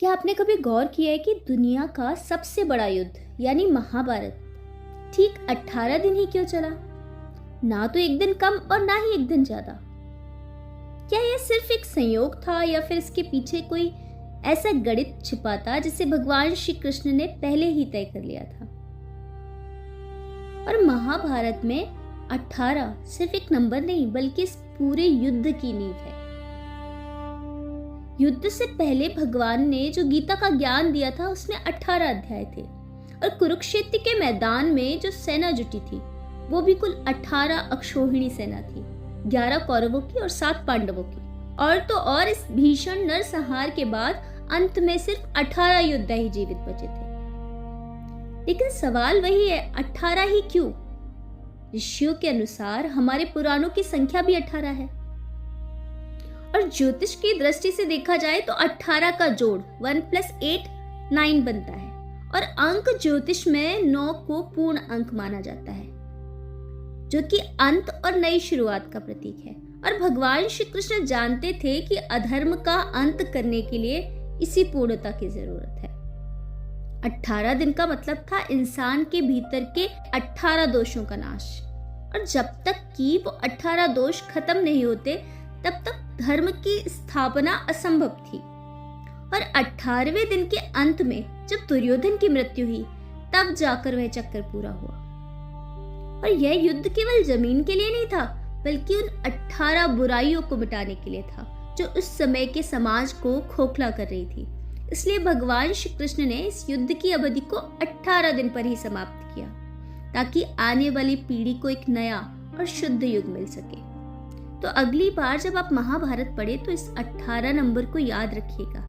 क्या आपने कभी गौर किया है कि दुनिया का सबसे बड़ा युद्ध यानी महाभारत ठीक 18 दिन ही क्यों चला? ना तो एक दिन कम और ना ही एक दिन ज्यादा। क्या यह सिर्फ एक संयोग था या फिर इसके पीछे कोई ऐसा गणित छिपा था जिसे भगवान श्री कृष्ण ने पहले ही तय कर लिया था? और महाभारत में 18 सिर्फ एक नंबर नहीं बल्कि इस पूरे युद्ध की नींव है। युद्ध से पहले भगवान ने जो गीता का ज्ञान दिया था उसमें 18 अध्याय थे और कुरुक्षेत्र के मैदान में जो सेना जुटी थी वो भी कुल 18 अक्षौहिणी सेना थी, 11 कौरवों की और 7 पांडवों की। और तो और इस भीषण नरसंहार के बाद अंत में सिर्फ 18 योद्धा ही जीवित बचे थे। लेकिन सवाल वही है, 18 ही क्यों? ऋषियों के अनुसार हमारे पुराणों की संख्या भी 18 है और ज्योतिष की दृष्टि से देखा जाए तो 18 का जोड़ 1 + 8 9 बनता है और अंक ज्योतिष में 9 को पूर्ण अंक माना जाता है जो कि अंत और नई शुरुआत का प्रतीक है। और भगवान श्री कृष्ण जानते थे कि अधर्म का अंत करने के लिए इसी पूर्णता की जरूरत है। 18 दिन का मतलब था इंसान के भीतर के 18 दोषों का नाश, और जब तक कि वो 18 दोष खत्म नहीं होते तब तक धर्म की स्थापना असंभव थी। और 18वें दिन के अंत में जब दुर्योधन की मृत्यु हुई तब जाकर वह चक्कर पूरा हुआ। और यह युद्ध केवल जमीन के लिए नहीं था बल्कि उन 18 बुराइयों को मिटाने के लिए था जो उस समय के समाज को खोखला कर रही थी। इसलिए भगवान श्री कृष्ण ने इस युद्ध की अवधि को 18 दिन पर ही समाप्त किया ताकि आने वाली पीढ़ी को एक नया और शुद्ध युग मिल सके। तो अगली बार जब आप महाभारत पढ़े तो इस 18 नंबर को याद रखिएगा।